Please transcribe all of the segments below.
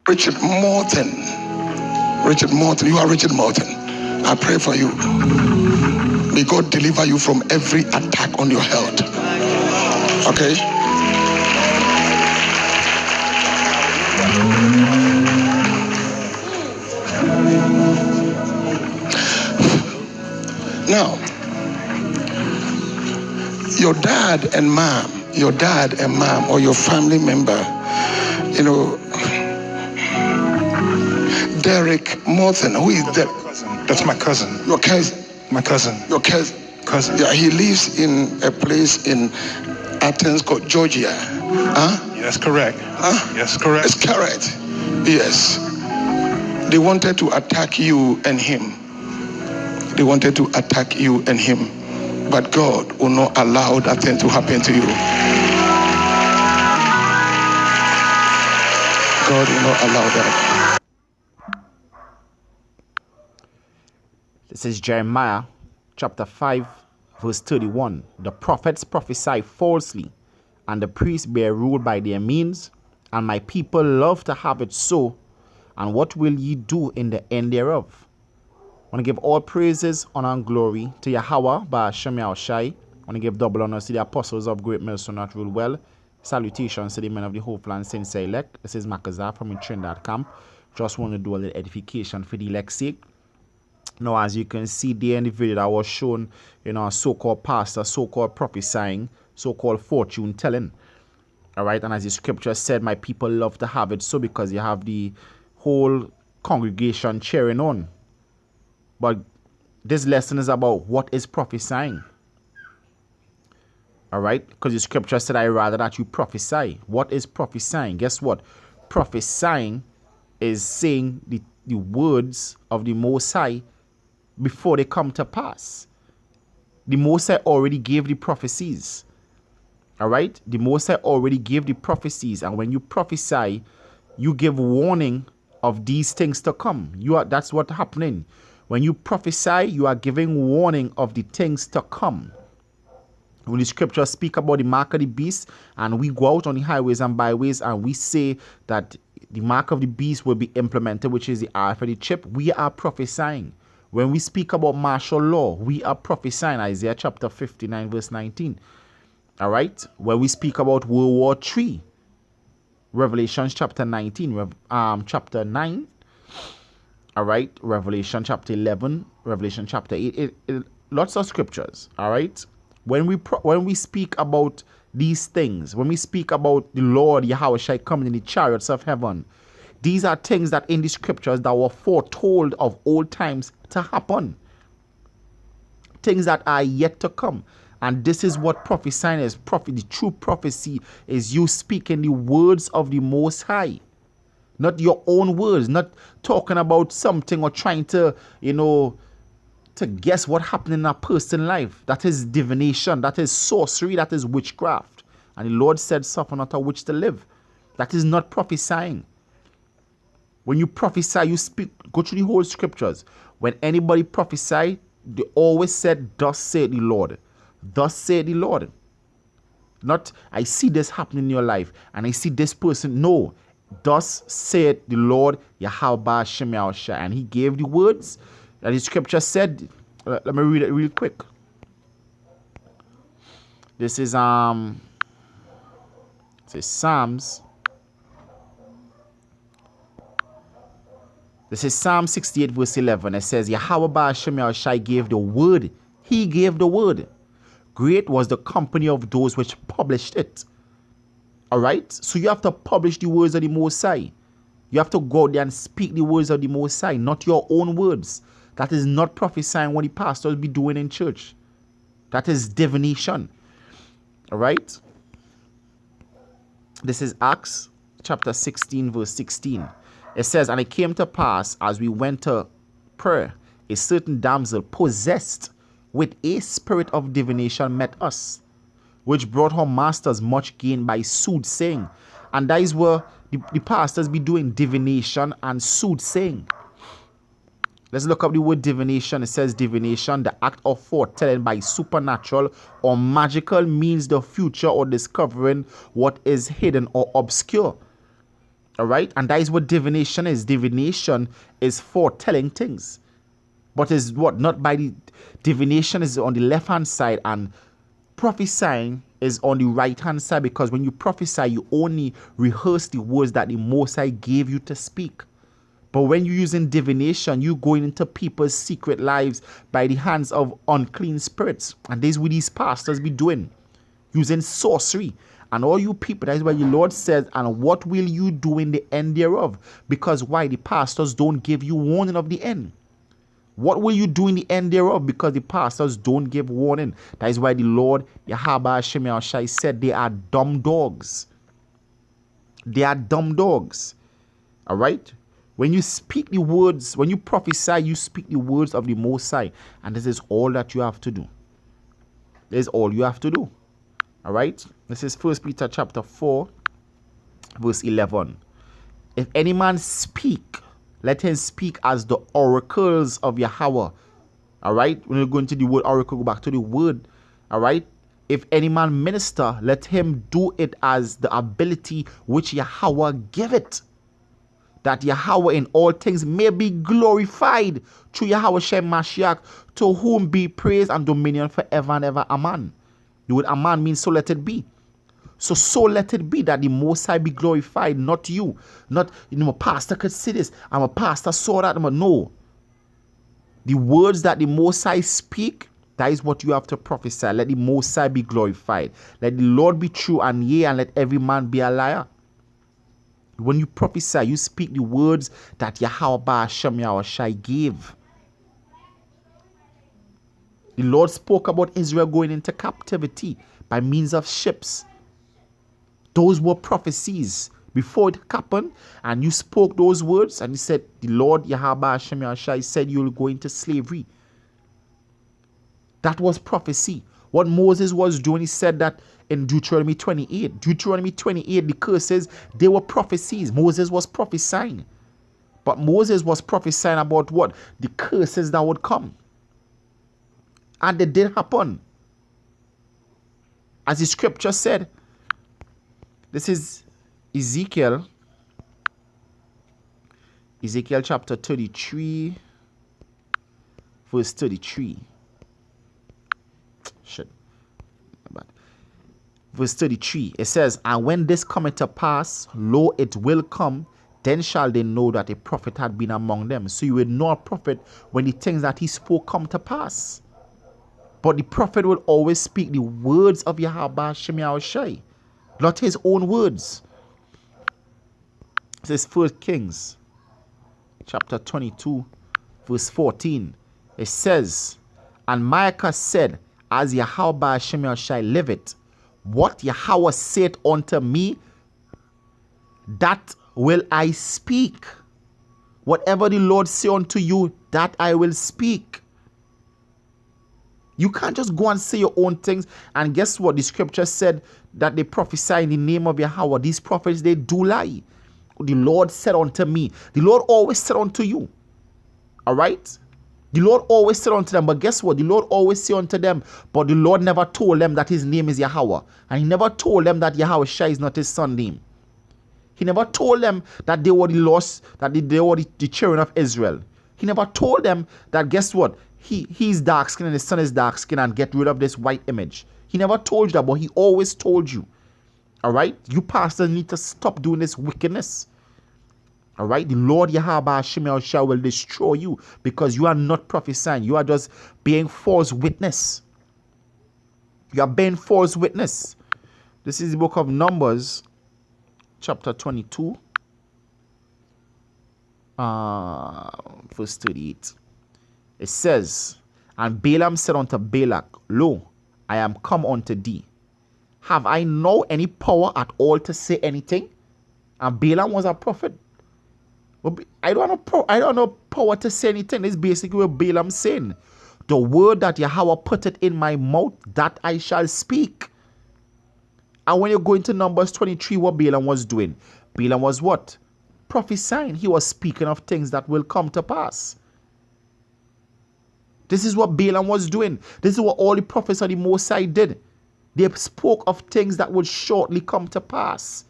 Richard Morton. Richard Morton. You are Richard Morton. I pray for you. May God deliver you from every attack on your health. Okay? Now, your dad and mom, or your family member, Derek Morton. Who is that? That's my cousin. Your cousin. My cousin. Your cousin. Cousin. Yeah, he lives in a place in Athens called Georgia. Huh? Yes, correct. Huh? Yes, correct. It's correct. Yes. They wanted to attack you and him. They wanted to attack you and him. But God will not allow that thing to happen to you. God will not allow that. This is Jeremiah chapter 5 verse 31. The prophets prophesy falsely, and the priests bear rule by their means, and my people love to have it so. And what will ye do in the end thereof? I want to give all praises, honor, and glory to Yahweh, Ba'ashem Yahushai. I want to give double honors to the apostles of Great Millstone that rule well. Salutations to the men of the Hopeland Saints elect. This is Makazar from the Trinidad camp. Just want to do a little edification for the elect's sake. Now, as you can see there in the video that was shown, a so-called pastor, so-called prophesying, so-called fortune telling. All right, and as the scripture said, my people love to have it so, because you have the whole congregation cheering on. But this lesson is about what is prophesying. All right, because the scripture said, I rather that you prophesy. What is prophesying? Guess what? Prophesying is saying the words of the Most High before they come to pass. The Most High already gave the prophecies. All right, the Most High already gave the prophecies, and when you prophesy, you give warning of these things to come. That's what's happening. When you prophesy, you are giving warning of the things to come. When the scriptures speak about the mark of the beast, and we go out on the highways and byways and we say that the mark of the beast will be implemented, which is the R for the chip, we are prophesying. When we speak about martial law, we are prophesying. Isaiah chapter 59 verse 19. All right. When we speak about World War III, Revelation chapter 19, chapter 9. All right. Revelation chapter 11, Revelation chapter 8. Lots of scriptures. All right. When we speak about these things, when we speak about the Lord Yahweh coming in the chariots of heaven, these are things that in the scriptures that were foretold of old times to happen. Things that are yet to come. And this is what prophesying is. The true prophecy is you speaking the words of the Most High. Not your own words. Not talking about something or trying to, to guess what happened in a person's life. That is divination. That is sorcery. That is witchcraft. And the Lord said, suffer not a witch to live. That is not prophesying. When you prophesy, you speak, go through the whole scriptures. When anybody prophesied, they always said, thus saith the Lord. Thus saith the Lord. Not, I see this happening in your life, and I see this person. No. Thus saith the Lord, Yahweh Shem Yahushua. And he gave the words that the scripture said. Let me read it real quick. This is Psalms. This is Psalm 68 verse 11. It says, Yahweh Ba'ashem Yahushai gave the word. He gave the word. Great was the company of those which published it. All right? So you have to publish the words of the Most High. You have to go out there and speak the words of the Most High, not your own words. That is not prophesying what the pastors be doing in church. That is divination. All right? This is Acts chapter 16 verse 16. It says, and it came to pass as we went to prayer, a certain damsel possessed with a spirit of divination met us, which brought her masters much gain by soothsaying. And that is where the pastors be doing divination and soothsaying. Let's look up the word divination. It says divination, the act of foretelling by supernatural or magical means the future or discovering what is hidden or obscure. All right. And that is what divination is. Divination is foretelling things. But is what? Not by the divination is on the left hand side, and prophesying is on the right hand side, because when you prophesy, you only rehearse the words that the Most High gave you to speak. But when you're using divination, you going into people's secret lives by the hands of unclean spirits. And this is what these pastors be doing, using sorcery. And all you people, that is why the Lord says, and what will you do in the end thereof? Because why? The pastors don't give you warning of the end. What will you do in the end thereof? Because the pastors don't give warning. That is why the Lord, Yahweh Hashem Yahushai, said they are dumb dogs. They are dumb dogs. All right? When you speak the words, when you prophesy, you speak the words of the Most High. And this is all that you have to do. This is all you have to do. All right? This is 1 Peter chapter 4, verse 11. If any man speak, let him speak as the oracles of Yahweh. All right? When you go into the word oracle, go back to the word. All right? If any man minister, let him do it as the ability which Yahweh give it, that Yahweh in all things may be glorified through Yahweh Shem Mashiach, to whom be praise and dominion forever and ever. Amen. The word amen means so let it be. So let it be that the Most High be glorified, not you. Not, a pastor could say this, I'm a pastor, saw that. No. The words that the Most High speak, that is what you have to prophesy. Let the Most High be glorified. Let the Lord be true, and yea, and let every man be a liar. When you prophesy, you speak the words that Yahweh Hashem Yahushai gave. The Lord spoke about Israel going into captivity by means of ships. Those were prophecies before it happened, and you spoke those words, and he said, the Lord Yahweh Hashem Yahushai said you will go into slavery. That was prophecy. What Moses was doing, he said that in Deuteronomy 28. Deuteronomy 28, the curses, they were prophecies. Moses was prophesying. But Moses was prophesying about what? The curses that would come. And they did happen. As the scripture said, this is Ezekiel chapter 33, verse 33. Verse 33, it says, and when this cometh to pass, lo, it will come, then shall they know that a prophet had been among them. So you will know a prophet when the things that he spoke come to pass. But the prophet will always speak the words of Yahweh Hashem Yahushai, not his own words. It says 1 Kings chapter 22, verse 14. It says, and Micah said, as Yahweh Hashem Yahushai liveth, what Yahweh said unto me, that will I speak. Whatever the Lord say unto you, that I will speak. You can't just go and say your own things. And guess what? The scripture said that they prophesy in the name of Yahweh. These prophets, they do lie. The Lord said unto me. The Lord always said unto you. All right? The Lord always said unto them, but guess what? The Lord always said unto them, but the Lord never told them that his name is Yahweh. And he never told them that Yahweh Shai is not his son's name. He never told them that they were the lost, that they were the children of Israel. He never told them that, guess what? He's dark skinned and his son is dark skinned, and get rid of this white image. He never told you that, but he always told you. All right? You pastors need to stop doing this wickedness. All right, the Lord Yahweh Hashem Yahushua will destroy you because you are not prophesying. You are just being false witness. You are being false witness. This is the book of Numbers, chapter 22, verse 38. It says, and Balaam said unto Balak, lo, I am come unto thee. Have I no any power at all to say anything? And Balaam was a prophet. I don't know power to say anything. It's basically what Balaam's saying. The word that Yahweh put it in my mouth, that I shall speak. And when you go into Numbers 23, what Balaam was doing? Balaam was what? Prophesying. He was speaking of things that will come to pass. This is what Balaam was doing. This is what all the prophets of the Most High did. They spoke of things that would shortly come to pass.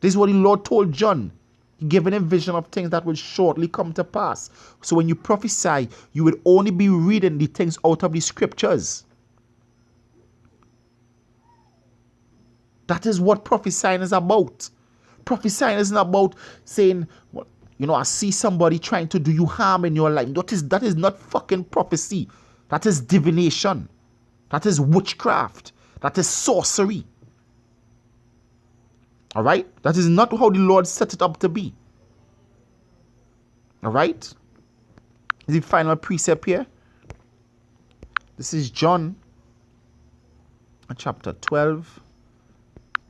This is what the Lord told John. He gave him a vision of things that will shortly come to pass. So when you prophesy, you will only be reading the things out of the scriptures. That is what prophesying is about. Prophesying isn't about saying, well, I see somebody trying to do you harm in your life. That is not fucking prophecy. That is divination. That is witchcraft. That is sorcery. All right? That is not how the Lord set it up to be. All right? The final precept here. This is John chapter 12,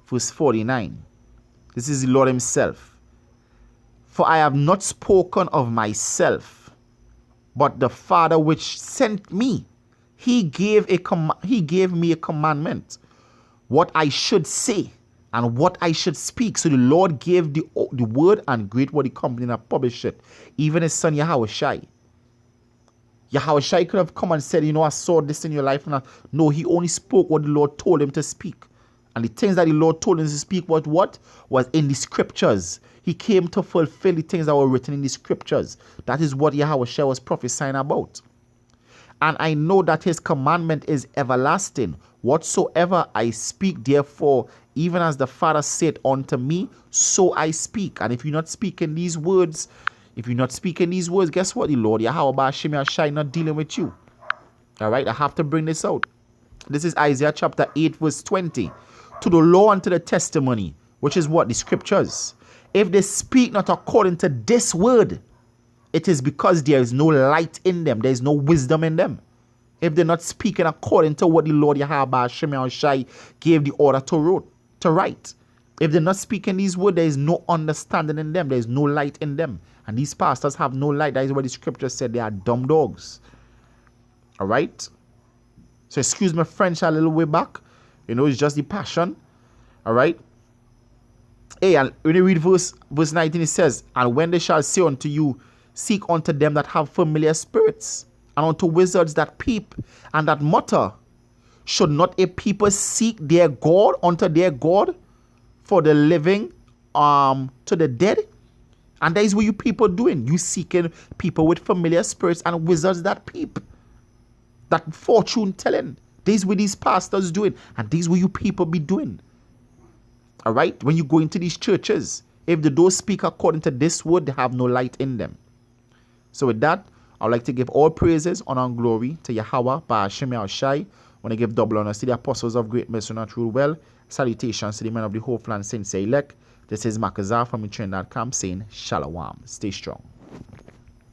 verse 49. This is the Lord himself. For I have not spoken of myself, but the Father which sent me, he gave me a commandment, what I should say and what I should speak. So the Lord gave the word, and great what the company that published it. Even his son Yahushai. Yahushai could have come and said, I saw this in your life. No, he only spoke what the Lord told him to speak. And the things that the Lord told him to speak was what? Was in the scriptures. He came to fulfill the things that were written in the scriptures. That is what Yahushai was prophesying about. And I know that his commandment is everlasting. Whatsoever I speak, therefore, even as the Father said unto me, so I speak. And if you're not speaking these words, guess what? The Lord Yahweh Shai not dealing with you. All right, I have to bring this out. This is Isaiah chapter 8, verse 20. To the law and to the testimony, which is what? The scriptures. If they speak not according to this word, it is because there is no light in them. There is no wisdom in them. If they're not speaking according to what the Lord Yahweh Shai gave the order to write. If they're not speaking these words, there is no understanding in them. There is no light in them. And these pastors have no light. That is what the scripture said. They are dumb dogs. All right? So excuse my French a little way back. It's just the passion. All right? Hey, and when you read verse 19, it says, and when they shall say unto you, seek unto them that have familiar spirits, and unto wizards that peep, and that mutter, should not a people seek their God unto their God, for the living to the dead? And that is what you people doing. You seeking people with familiar spirits and wizards that peep, that fortune telling. This is what these pastors doing, and this is what you people be doing. All right? When you go into these churches, if they don't speak according to this word, they have no light in them. So with that, I would like to give all praises, honor, and glory to Yahweh, Ba'ashem Yahushai. I want to give double honors to the apostles of great mercy and true well. Salutations to the men of the whole land, saints elect. This is Makazar from the train.com saying Shalom. Stay strong.